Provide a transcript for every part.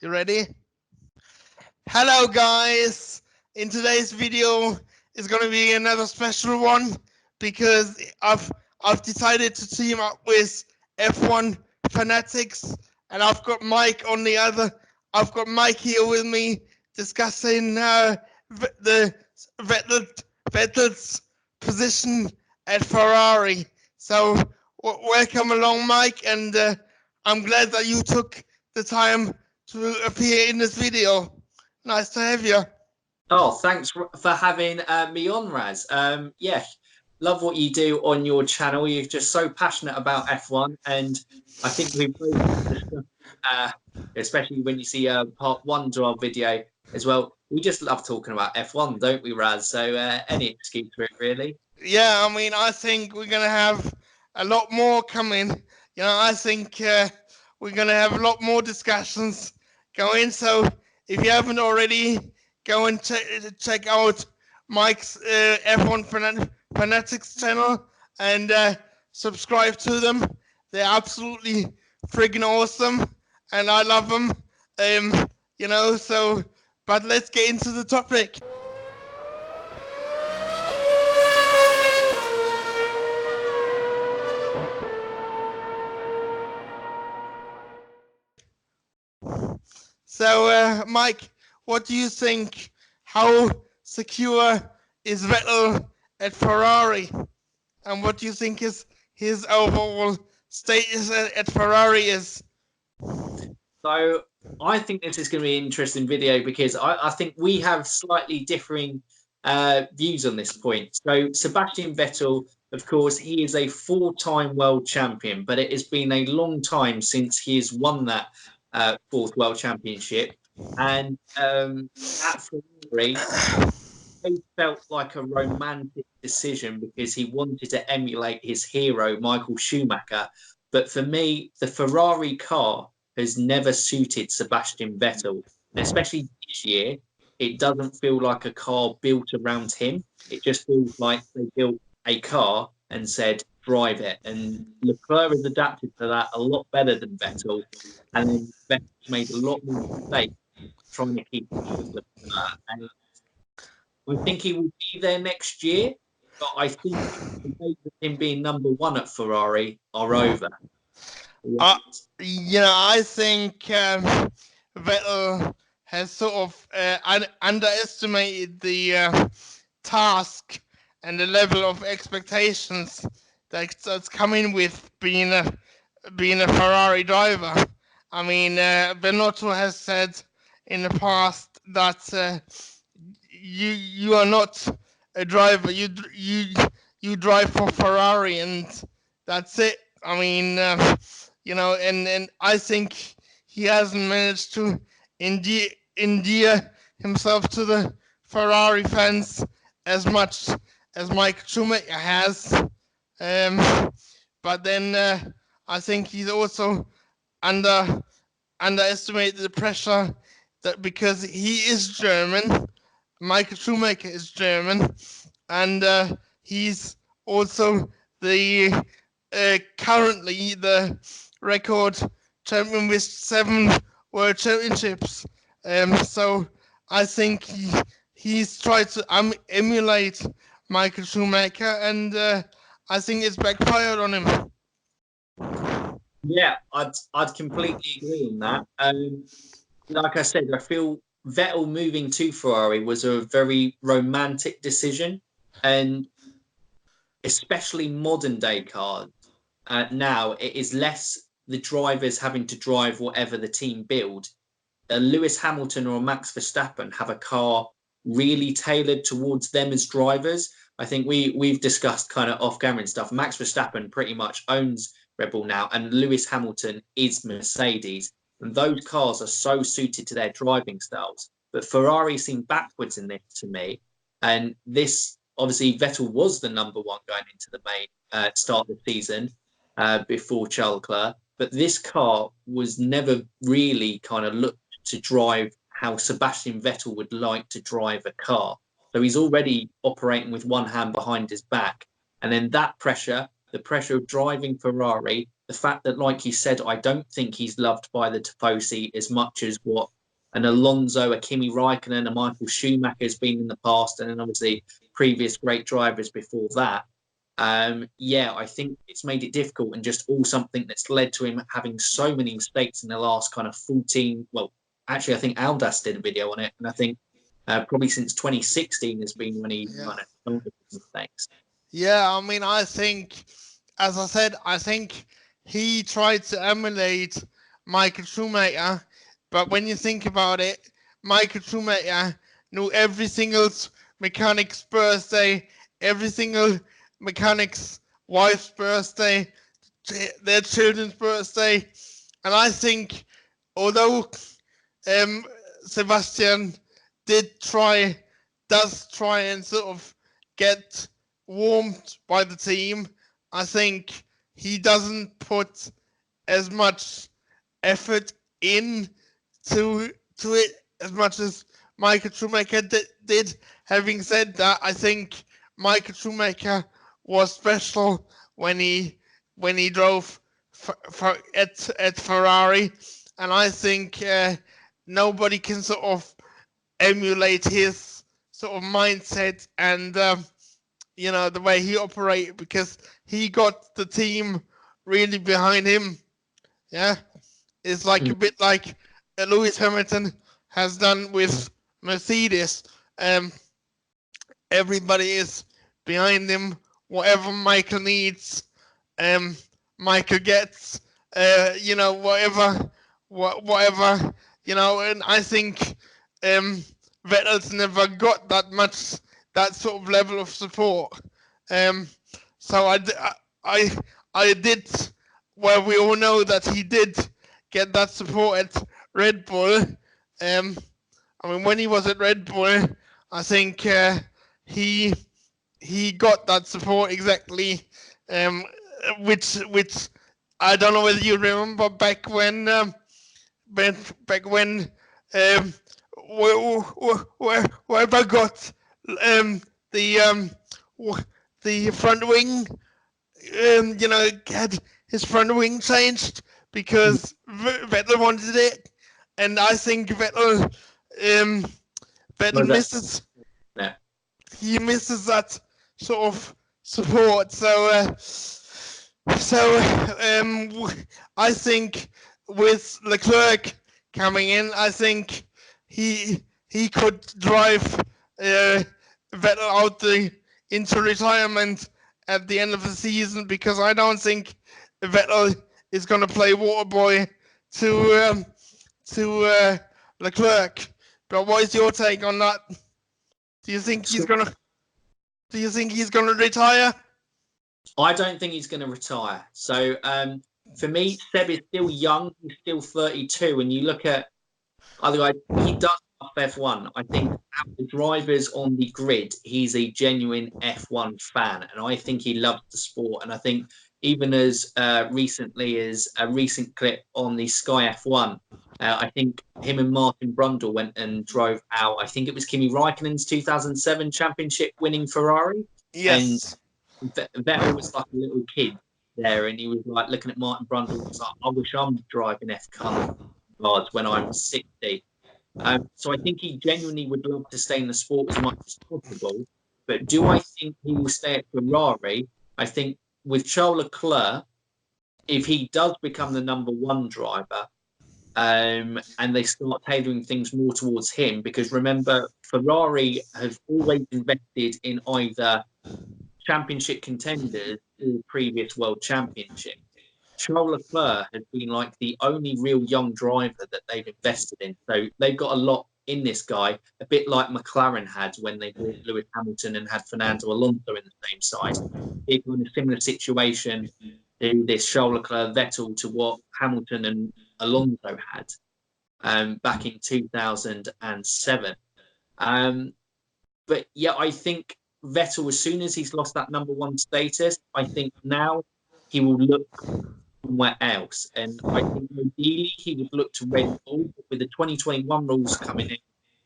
You ready? Hello guys! In today's video is going to be another special one because I've decided to team up with F1 Fanatics, and I've got Mike on the other. I've got Mike here with me discussing the Vettel's position at Ferrari. So welcome along, Mike, and I'm glad that you took the time to appear in this video. Nice to have you. Oh, thanks for having me on, Raz. Yeah, love what you do on your channel. You're just so passionate about F1, and I think we both discussed, especially when you see part one to our video as well. We just love talking about F1, don't we, Raz? So any excuse for it, really. Yeah, I mean, I think we're gonna have a lot more coming. I think we're gonna have a lot more discussions going. So if you haven't already, go and check out Mike's F1 Fanatics channel and subscribe to them. They're absolutely friggin' awesome, and I love them. So, but let's get into the topic. So, Mike, what do you think? How secure is Vettel at Ferrari? And what do you think his overall status at Ferrari is? So I think this is going to be an interesting video because I think we have slightly differing views on this point. So Sebastian Vettel, of course, he is a four-time world champion, but it has been a long time since he has won that fourth world championship. And at Ferrari, it felt like a romantic decision because he wanted to emulate his hero, Michael Schumacher. But for me, the Ferrari car has never suited Sebastian Vettel. And especially this year, it doesn't feel like a car built around him. It just feels like they built a car and said, drive it. And Leclerc has adapted to that a lot better than Vettel. And then Vettel's made a lot more mistakes trying to keep up with Leclerc. And I think he will be there next year. But I think the days of him being number one at Ferrari are over. I think Vettel has sort of underestimated the task and the level of expectations that's coming with being a Ferrari driver. I mean, Benotto has said in the past that you are not a driver. You drive for Ferrari, and that's it. I mean, and I think he hasn't managed to endear himself to the Ferrari fans as much as Mike Schumacher has. But then I think he's also underestimated the pressure that because he is German, Michael Schumacher is German, and he's also the currently the record champion with 7 world championships. So I think he's tried to emulate Michael Schumacher, and I think it's backfired on him. Yeah, I'd completely agree on that. Like I said, I feel Vettel moving to Ferrari was a very romantic decision, and especially modern day cars. Now it is less the drivers having to drive whatever the team build. Lewis Hamilton or Max Verstappen have a car really tailored towards them as drivers. I think we've discussed kind of off camera and stuff. Max Verstappen pretty much owns Red Bull now, and Lewis Hamilton is Mercedes. And those cars are so suited to their driving styles. But Ferrari seem backwards in this to me. And this, obviously, Vettel was the number one going into the main start of the season before Charles Leclerc. But this car was never really kind of looked to drive how Sebastian Vettel would like to drive a car. So he's already operating with one hand behind his back. And then that pressure, the pressure of driving Ferrari, the the fact that, like you said, I don't think he's loved by the Tifosi as much as what an Alonso, a Kimi Raikkonen, a Michael Schumacher has been in the past, and then obviously previous great drivers before that. I think it's made it difficult, and just all something that's led to him having so many mistakes in the last kind of 14. Well, actually, I think Aldas did a video on it, and I think probably since 2016 has been when he Yeah. run it. Some of his mistakes. Yeah, I mean, I think, as I said, I think he tried to emulate Michael Schumacher, but when you think about it, Michael Schumacher knew every single mechanic's birthday, every single mechanic's wife's birthday, their children's birthday, and I think, although Sebastian does try and sort of get warmed by the team, I think he doesn't put as much effort in to it as much as Michael Schumacher did. Having said that, I think Michael Schumacher was special when he drove at Ferrari, and I think nobody can sort of emulate his sort of mindset and the way he operated, because he got the team really behind him. Yeah, it's like a bit like Lewis Hamilton has done with Mercedes. Everybody is behind him. Whatever Michael needs, Michael gets. Whatever, and I think Vettel's never got that sort of level of support. So I did. Well, we all know that he did get that support at Red Bull. I mean, when he was at Red Bull, I think he got that support exactly, which I don't know whether you remember back when whoever got the front wing, had his front wing changed because Vettel wanted it, and I think Vettel misses. Yeah. He misses that sort of support. So I think with Leclerc coming in, I think he could drive Vettel into retirement at the end of the season, because I don't think Vettel is going to play water boy to Leclerc. But what is your take on that? Do you think he's gonna retire? I don't think he's going to retire. So for me, Seb is still young. He's still 32. And you look at otherwise, he does love F1. I think out of the drivers on the grid, he's a genuine F1 fan, and I think he loves the sport. And I think even as recently as a recent clip on the Sky F1, I think him and Martin Brundle went and drove out. I think it was Kimi Raikkonen's 2007 championship winning Ferrari. Yes. And Vettel was like a little kid there, and he was like looking at Martin Brundle and was like, I wish I'm driving F1 cars when I'm 60. So I think he genuinely would love to stay in the sport as much as possible. But do I think he will stay at Ferrari? I think with Charles Leclerc, if he does become the number one driver, and they start tailoring things more towards him, because remember, Ferrari have always invested in either championship contenders or previous world championships. Charles Leclerc has been like the only real young driver that they've invested in. So they've got a lot in this guy, a bit like McLaren had when they bought Lewis Hamilton and had Fernando Alonso in the same side. It's in a similar situation to this Charles Leclerc Vettel to what Hamilton and Alonso had back in 2007. But yeah, I think Vettel, as soon as he's lost that number one status, I think now he will look somewhere else. And I think ideally he would look to Red Bull with the 2021 rules coming in,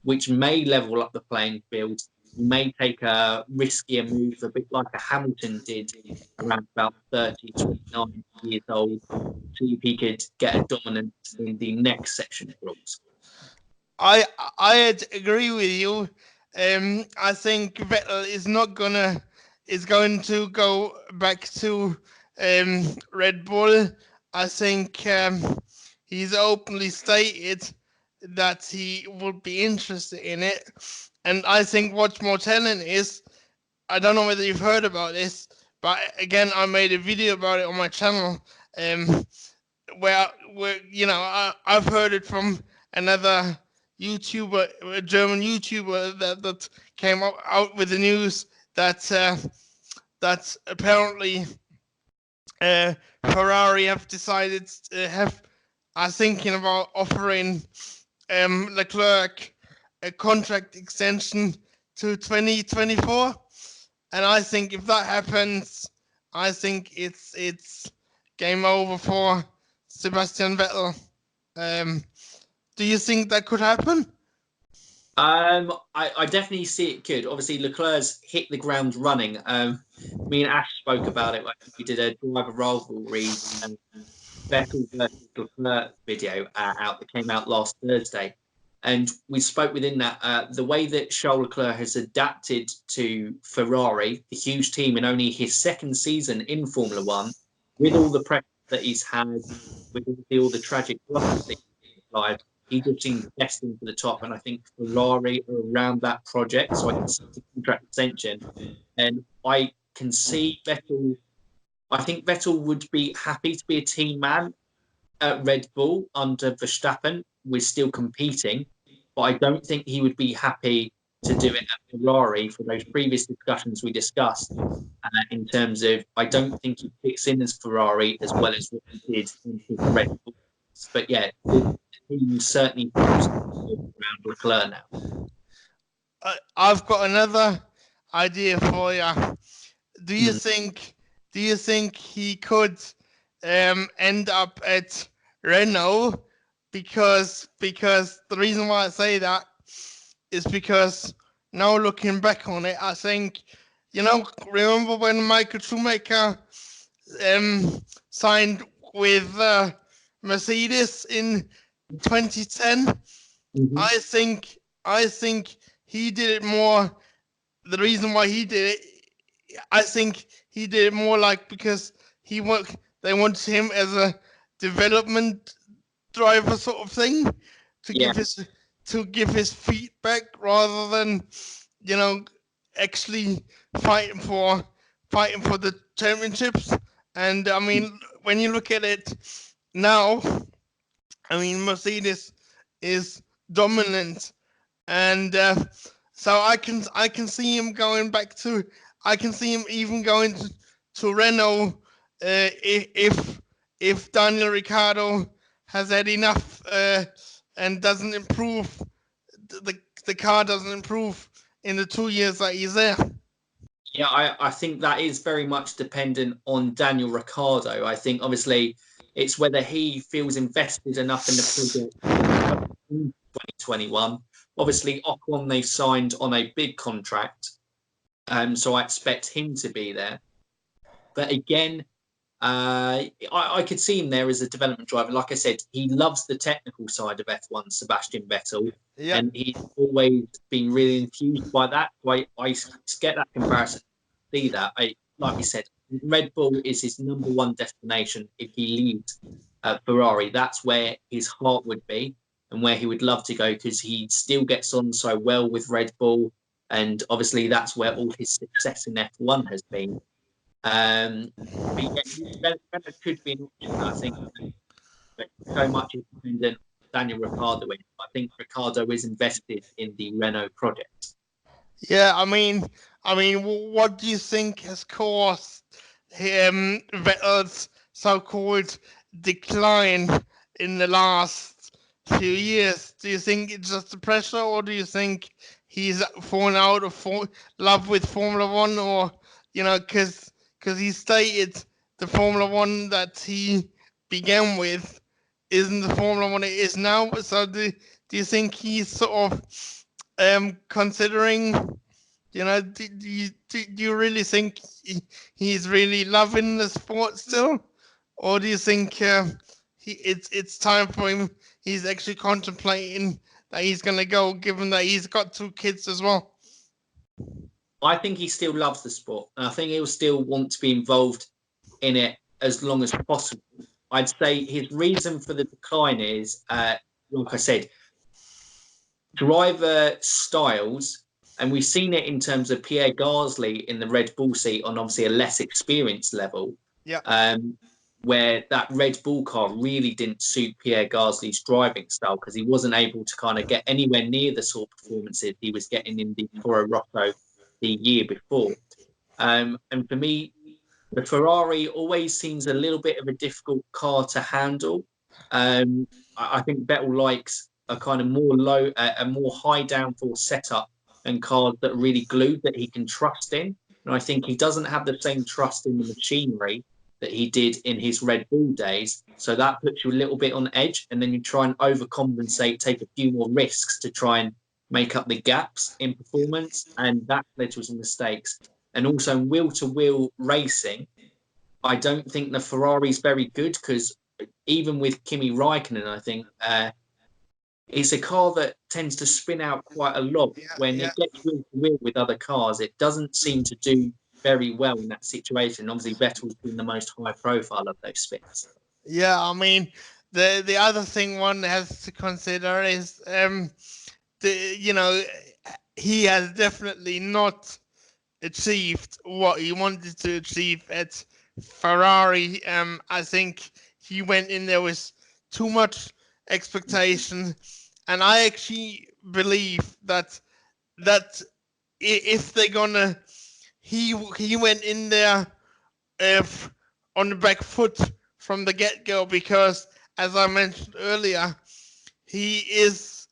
which may level up the playing field. he may take a riskier move, a bit like a Hamilton did around about 30, 29 years old, see if he could get a dominance in the next section of rules. I agree with you. I think Vettel is going to go back to Red Bull. I think he's openly stated that he would be interested in it, and I think what's more telling is, I don't know whether you've heard about this, but again, I made a video about it on my channel, where I've heard it from another YouTuber, a German YouTuber that came out with the news that apparently Ferrari have decided are thinking about offering Leclerc a contract extension to 2024, and I think if that happens, I think it's game over for Sebastian Vettel. Do you think that could happen? I definitely see it could. Obviously, Leclerc's hit the ground running. Me and Ash spoke about it when we did a driver rivalry Vettel versus Leclerc video out that came out last Thursday. And we spoke within that the way that Charles Leclerc has adapted to Ferrari, the huge team, in only his second season in Formula One, with all the pressure that he's had, with all the tragic losses that he's applied, he just seems destined for the top. And I think Ferrari are around that project, so I can see the contract extension. And I can see Vettel. I think Vettel would be happy to be a team man at Red Bull under Verstappen. We're still competing, but I don't think he would be happy to do it at Ferrari for those previous discussions we discussed. In terms of, I don't think he fits in as Ferrari as well as what he did in his Red Bull. But yeah, the team certainly around Leclerc now. I've got another idea for you. Do you think he could end up at Renault? Because the reason why I say that is because now looking back on it, I think, remember when Michael Schumacher signed with Mercedes in 2010? Mm-hmm. I think he did it more. The reason why he did it, I think he did it more like because they wanted him as a development driver sort of thing to give his feedback rather than actually fighting for the championships. And I mean, when you look at it now, I mean, Mercedes is dominant, and so I can see him going back to. I can see him even going to Renault if Daniel Ricciardo has had enough and doesn't improve. The car doesn't improve in the 2 years that he's there. Yeah, I think that is very much dependent on Daniel Ricciardo. I think obviously it's whether he feels invested enough in the project in 2021. Obviously, Ocon they've signed on a big contract, so I expect him to be there. But again, I could see him there as a development driver. Like I said, he loves the technical side of F1, Sebastian Vettel, and he's always been really enthused by that. So I get that comparison, see that. Like we said, Red Bull is his number one destination if he leaves Ferrari. That's where his heart would be and where he would love to go because he still gets on so well with Red Bull. And obviously, that's where all his success in F1 has been. But yeah, that could be an option. I think but so much is dependent on Daniel Ricciardo. I think Ricciardo is invested in the Renault project. Yeah, I mean, what do you think has caused Vettel's so-called decline in the last few years? Do you think it's just the pressure, or do you think he's fallen out of love with Formula One, or because he stated the Formula One that he began with isn't the Formula One it is now? So do you think he's sort of considering You know, do you really think he's really loving the sport still, or do you think it's time for him? He's actually contemplating that he's gonna go, given that he's got 2 kids as well. I think he still loves the sport, and I think he'll still want to be involved in it as long as possible. I'd say his reason for the decline is, like I said, driver styles, and we've seen it in terms of Pierre Gasly in the Red Bull seat on obviously a less experienced level, Yeah. where that Red Bull car really didn't suit Pierre Gasly's driving style because he wasn't able to kind of get anywhere near the sort of performances he was getting in the Toro Rosso the year before. And for me, the Ferrari always seems a little bit of a difficult car to handle. I think Vettel likes a kind of more low, a more high downforce setup and cars that are really glued that he can trust in. And I think he doesn't have the same trust in the machinery that he did in his Red Bull days. So that puts you a little bit on edge, and then you try and overcompensate, take a few more risks to try and make up the gaps in performance, and that led to some mistakes. And also wheel-to-wheel racing, I don't think the Ferrari's very good because even with Kimi Raikkonen, I think it's a car that tends to spin out quite a lot. Yeah, When yeah, it gets wheel to wheel with other cars, it doesn't seem to do very well in that situation. Obviously, Vettel's been the most high profile of those spins. yeah. I mean, the other thing one has to consider is he has definitely not achieved what he wanted to achieve at Ferrari. I think he went in there with too much expectation, and I actually believe that if they're gonna, he went in there if on the back foot from the get go because, as I mentioned earlier, he is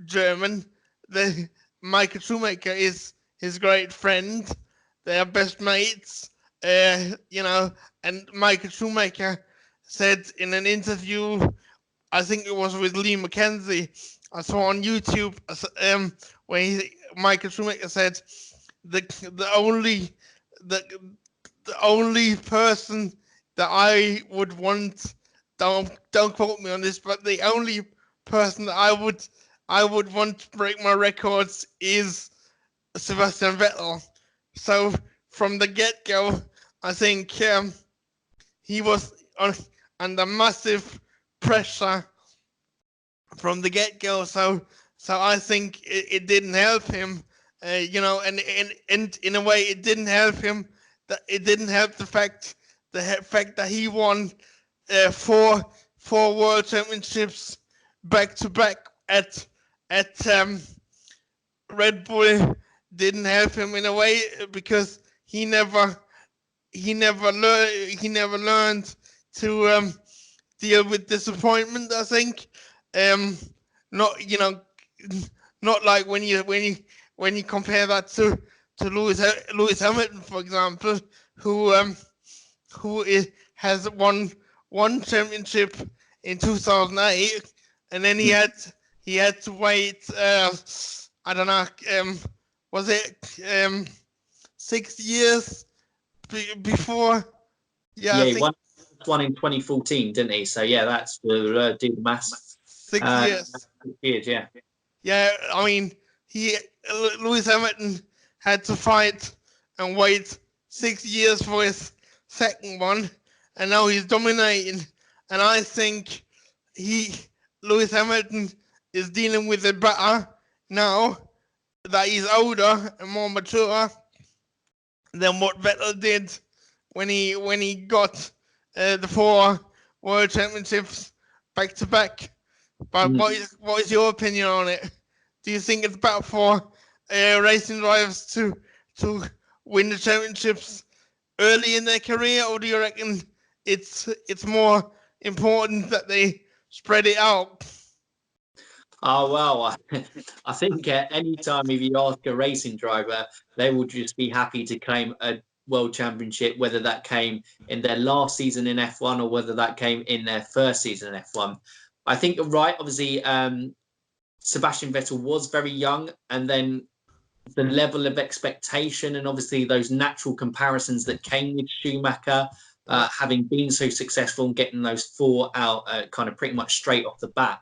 German. The Michael Schumacher is his great friend. They are best mates. And Michael Schumacher said in an interview, I think it was with Lee McKenzie, I saw on YouTube, where Michael Schumacher said the the only the the only person that I would want, don't quote me on this, but the only person that I would want to break my records is Sebastian Vettel. So from the get go, I think he was under massive pressure from the get go. So I think it didn't help him. And in a way, it didn't help him. That it didn't help the fact that he won four world championships back to back at Red Bull. Didn't help him in a way because he never learned to deal with disappointment. I think um, not not like when you compare that to Lewis Hamilton, for example, who has won one championship in 2008, and then he had to wait. I don't know. Was it 6 years before? Yeah, Yeah, he won one in 2014, didn't he? So yeah, that's the do the maths. 6 years. Yeah. Yeah, I mean, he Lewis Hamilton had to fight and wait 6 years for his second one, and now he's dominating. And I think he Lewis Hamilton is dealing with it better now that he's older and more mature than what Vettel did when he got the 4 world championships back to back. But Mm. what is your opinion on it? Do you think it's better for racing drivers to win the championships early in their career, or do you reckon it's more important that they spread it out? Oh well, I think any time if you ask a racing driver, they will just be happy to claim a world championship, whether that came in their last season in F1 or whether that came in their first season in F1. I think you're right. Obviously, Sebastian Vettel was very young, and then the level of expectation and obviously those natural comparisons that came with Schumacher, having been so successful and getting those 4 out kind of pretty much straight off the bat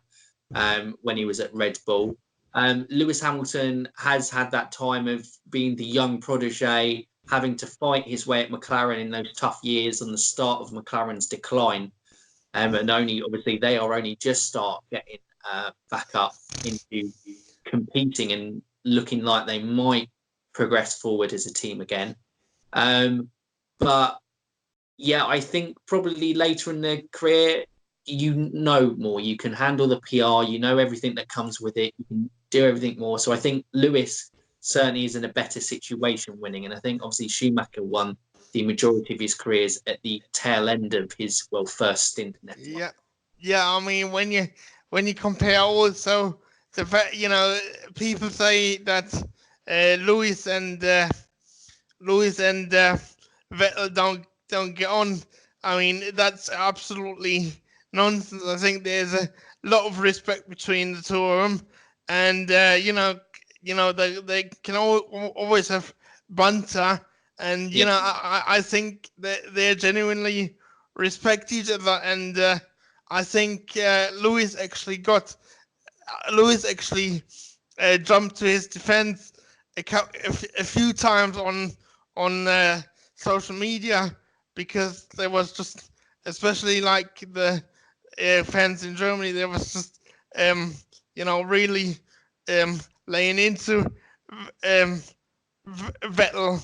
when he was at Red Bull. Lewis Hamilton has had that time of being the young protege, having to fight his way at McLaren in those tough years on the start of McLaren's decline. And only obviously they are only just start getting back up into competing and looking like they might progress forward as a team again. But yeah, I think probably later in their career, you know more. You can handle the PR. You know everything that comes with it. You can do everything more. So I think Lewis certainly is in a better situation winning. And I think obviously Schumacher won the majority of his careers at the tail end of his first stint in F1. Yeah. I mean, when you compare also the fact, people say that Lewis and Vettel don't get on. I mean, that's absolutely nonsense. I think there's a lot of respect between the two of them, and they can always have banter, and I think that they genuinely respect each other, and I think Lewis actually jumped to his defense a few times on social media, because there was just, especially like the fans in Germany, there was just really laying into Vettel.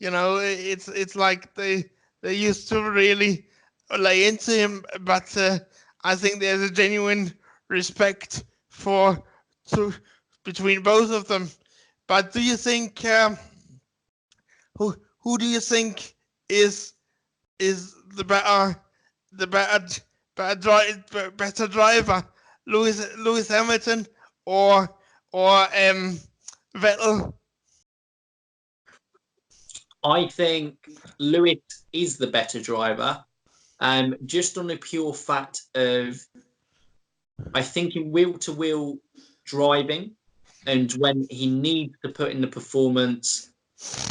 It's like they used to really lay into him, but I think there's a genuine respect between both of them. But do you think who do you think is the better driver, Lewis Hamilton or Vettel? I think Lewis is the better driver, just on the pure fact of, I think in wheel-to-wheel driving, and when he needs to put in the performance,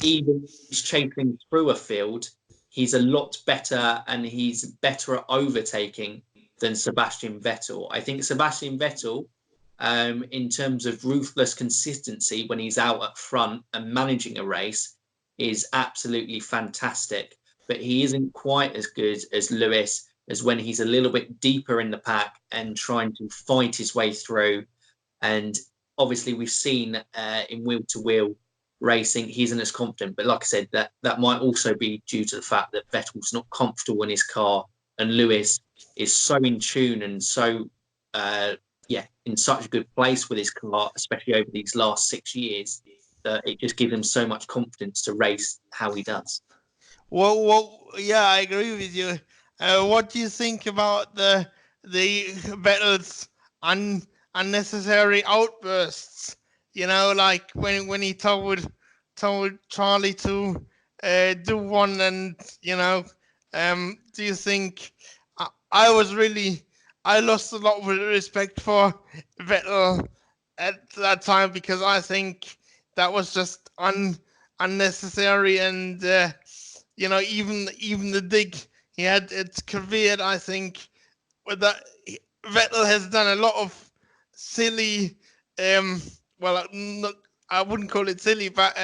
even if he's chasing through a field, he's a lot better, and he's better at overtaking than Sebastian Vettel. I think Sebastian Vettel, in terms of ruthless consistency when he's out at front and managing a race, is absolutely fantastic. But he isn't quite as good as Lewis, as when he's a little bit deeper in the pack and trying to fight his way through. And obviously we've seen in wheel-to-wheel racing, he isn't as confident. But like I said, that might also be due to the fact that Vettel's not comfortable in his car, and Lewis is so in tune and so in such a good place with his car, especially over these last 6 years, that it just gives him so much confidence to race how he does. Well, yeah, I agree with you. What do you think about the Vettel's unnecessary outbursts? Like when he told Charlie to do one, and do you think I lost a lot of respect for Vettel at that time, because I think that was just unnecessary, and even the dig he had at Kvyat, I think with that Vettel has done a lot of silly, I wouldn't call it silly, but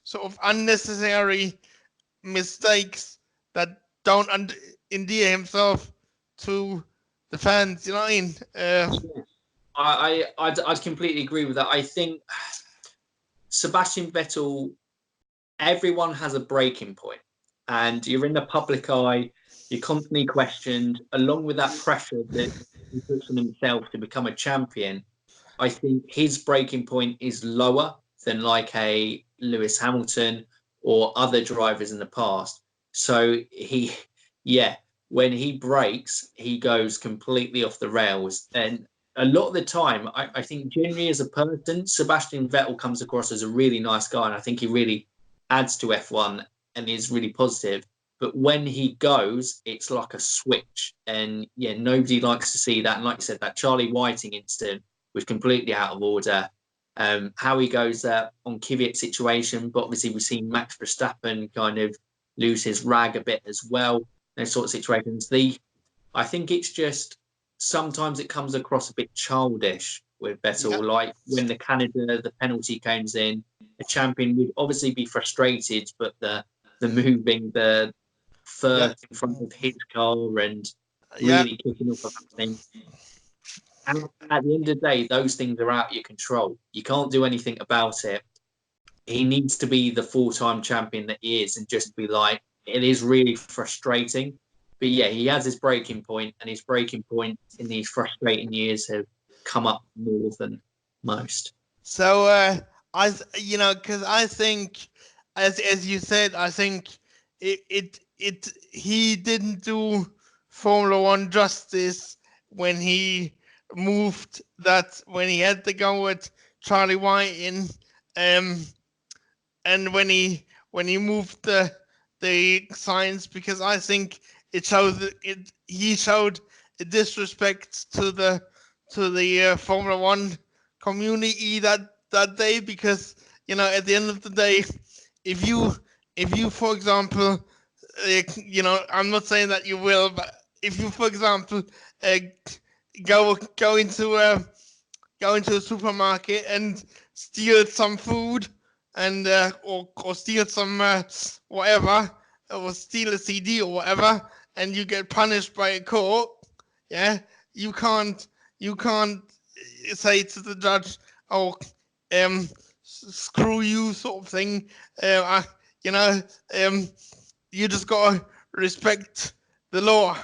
sort of unnecessary mistakes that don't endear himself to the fans. You know what I mean? I'd completely agree with that. I think Sebastian Vettel, everyone has a breaking point, and you're in the public eye, you're constantly questioned, along with that pressure that he puts on himself to become a champion. I think his breaking point is lower than like a Lewis Hamilton or other drivers in the past. So when he breaks, he goes completely off the rails. And a lot of the time, I think generally as a person, Sebastian Vettel comes across as a really nice guy, and I think he really adds to F1 and is really positive. But when he goes, it's like a switch, and nobody likes to see that. And like you said, that Charlie Whiting incident was completely out of order. how he goes on Kvyat's situation. But obviously, we've seen Max Verstappen kind of lose his rag a bit as well. Those sort of situations. I think it's just sometimes it comes across a bit childish with Vettel. Like when the penalty comes in, the champion would obviously be frustrated, but the moving the first in front of his car and really kicking up about things. And at the end of the day, those things are out of your control. You can't do anything about it. He needs to be the full-time champion that he is and just be like, it is really frustrating. But yeah, he has his breaking point, and his breaking point in these frustrating years have come up more than most. So because I think, as you said, I think he didn't do Formula One justice when he moved when he had to go with Charlie White in, and when he moved the signs, because I think he showed a disrespect to the Formula One community that day, because at the end of the day, if you for example, I'm not saying that you will, but if you, for example, go into a supermarket and steal some food, and or steal some whatever, or steal a CD or whatever, and you get punished by a court, you can't say to the judge, oh, screw you, sort of thing. You just gotta respect the law,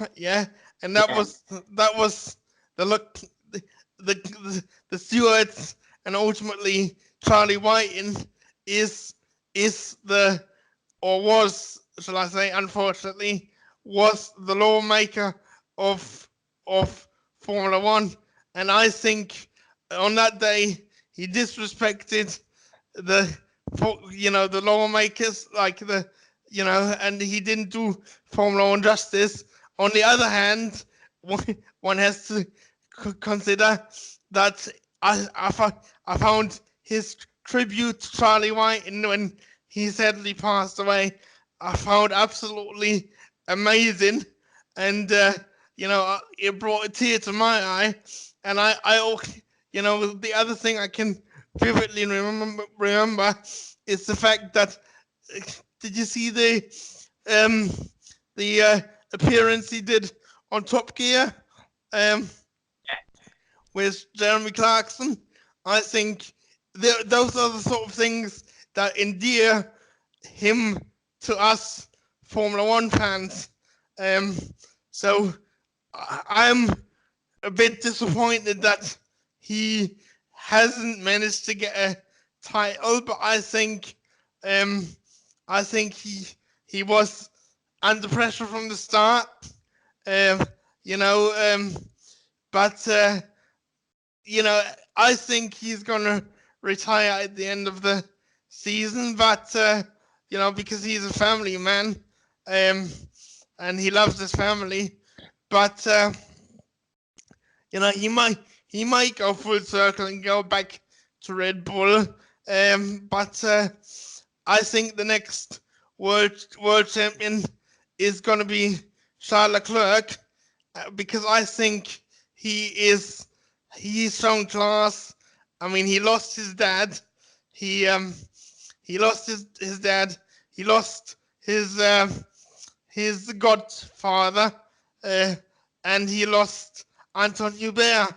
and that was the look, the stewards, and ultimately Charlie Whiting is the, or was, shall I say, unfortunately, was the lawmaker of Formula One. And I think on that day he disrespected the lawmakers, and he didn't do Formula One justice. On the other hand, one has to consider that I found his tribute to Charlie White, and when he sadly passed away, I found absolutely amazing, and it brought a tear to my eye. And I the other thing I can vividly remember is the fact that, did you see the appearance he did on Top Gear with Jeremy Clarkson? I think those are the sort of things that endear him to us Formula One fans. So I'm a bit disappointed that he hasn't managed to get a title, but I think he was under pressure from the start. But I think he's gonna retire at the end of the season, but because he's a family man, and he loves his family, but he might go full circle and go back to Red Bull. But I think the next world champion is gonna be Charles Leclerc, because I think he's shown class. I mean, he lost his dad. He lost his dad. He lost his godfather, and he lost Anton Hubert.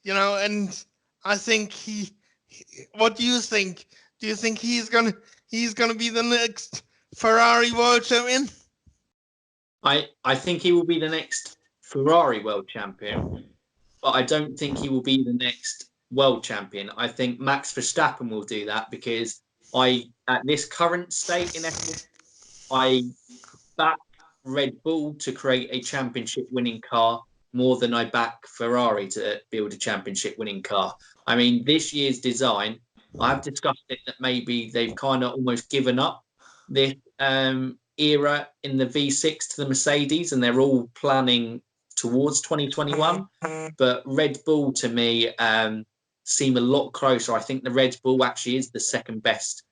And I think what do you think? Do you think he's gonna be the next Ferrari world champion? I think he will be the next Ferrari world champion, but I don't think he will be the next world champion. I think Max Verstappen will do that, because at this current state in F1, I back Red Bull to create a championship winning car more than I back Ferrari to build a championship winning car. I mean, this year's design, I've discussed it that maybe they've kind of almost given up this era in the V6 to the Mercedes, and they're all planning towards 2021. But Red Bull, to me, seem a lot closer. I think the Red Bull actually is the second best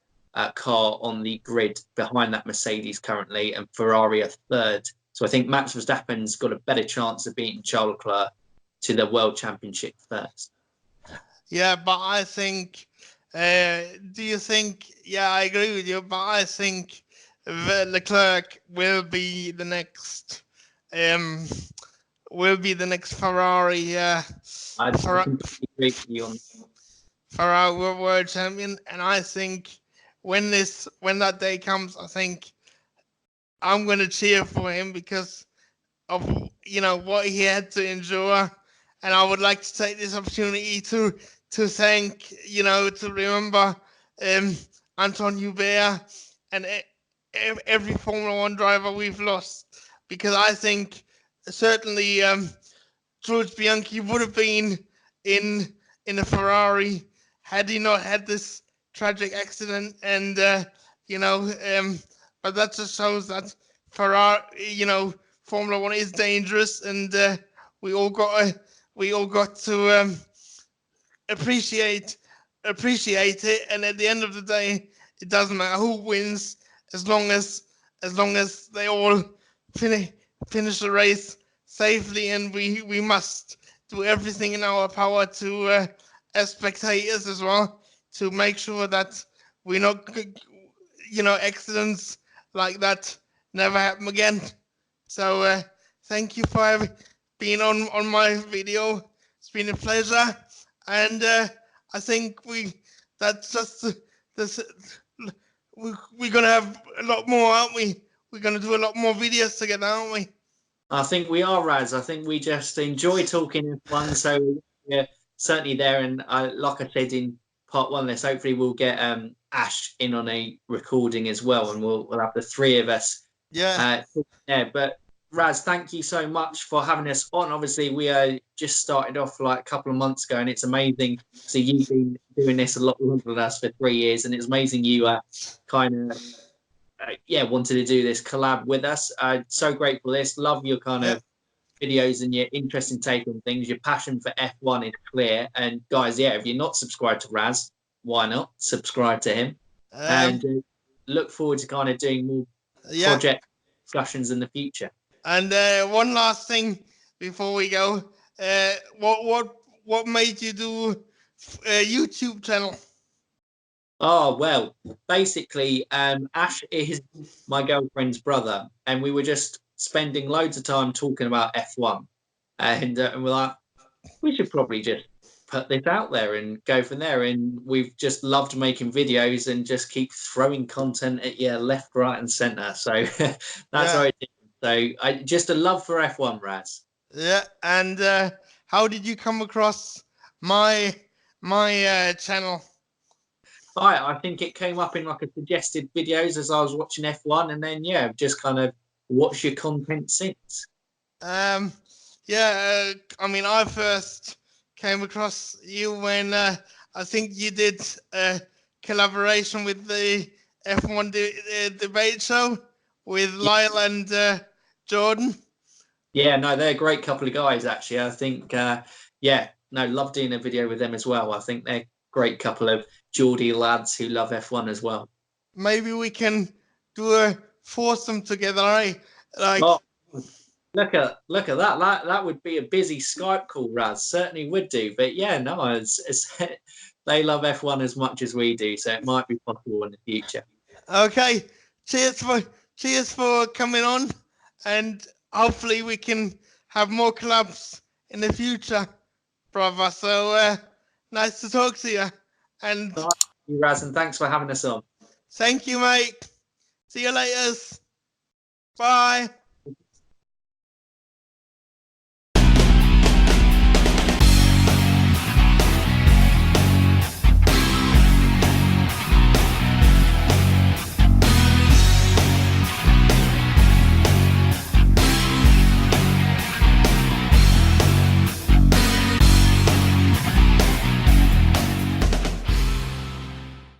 car on the grid behind that Mercedes currently, and Ferrari are third. So I think Max Verstappen's got a better chance of beating Charles Leclerc to the World Championship first. Yeah, but I think, do you think, yeah, I agree with you, but I think Leclerc will be the next, Ferrari, I completely agree with you on. Ferrari world champion, and I think when that day comes, I think I'm going to cheer for him because of what he had to endure, and I would like to take this opportunity to thank to remember Anton Hubert and every Formula One driver we've lost, because I think certainly George Bianchi would have been in a Ferrari had he not had this tragic accident, and but that just shows that Ferrari, Formula One is dangerous, and we all got to appreciate it. And at the end of the day, it doesn't matter who wins, as long as they all finish the race safely, and we must do everything in our power to as spectators as well, to make sure that we not accidents like that never happen again. So thank you for being on my video. It's been a pleasure, and I think that's just we're gonna have a lot more, aren't we? We're gonna do a lot more videos together, aren't we? I think we are, Raz. I think we just enjoy talking F1, so yeah, certainly there. And like I said in part one, let's hopefully we'll get Ash in on a recording as well, and we'll have the three of us. Yeah. But Raz, thank you so much for having us on. Obviously, we just started off like a couple of months ago, and it's amazing. So you've been doing this a lot longer than us for 3 years, and it's amazing you kind of wanted to do this collab with us. So grateful for this. Love your kind of videos and your interest in take on things. Your passion for F1 is clear. And guys, if you're not subscribed to Raz, why not subscribe to him? And look forward to kind of doing more project discussions in the future. And one last thing before we go, what made you do a YouTube channel? Oh, well, basically, Ash is my girlfriend's brother, and we were just spending loads of time talking about F1. And we're like, we should probably just put this out there and go from there. And we've just loved making videos and just keep throwing content at you left, right, and center. So that's how it is. So just a love for F1, Raz. Yeah, and how did you come across my channel? I think it came up in like a suggested videos as I was watching F1, and then just kind of watch your content since. I mean, I first came across you when I think you did a collaboration with the F1 debate show with Lyle and Jordan. Yeah, no, they're a great couple of guys, actually. I think, love doing a video with them as well. I think they're a great couple of Geordie lads who love F1 as well. Maybe we can do a foursome together, eh? Look at that. That would be a busy Skype call, Raz. Certainly would do. But it's they love F1 as much as we do, so it might be possible in the future. Okay. Cheers for coming on, and hopefully we can have more collabs in the future, brother. So nice to talk to you. And thank you, Raz, and thanks for having us on. Thank you, mate. See you later. Bye.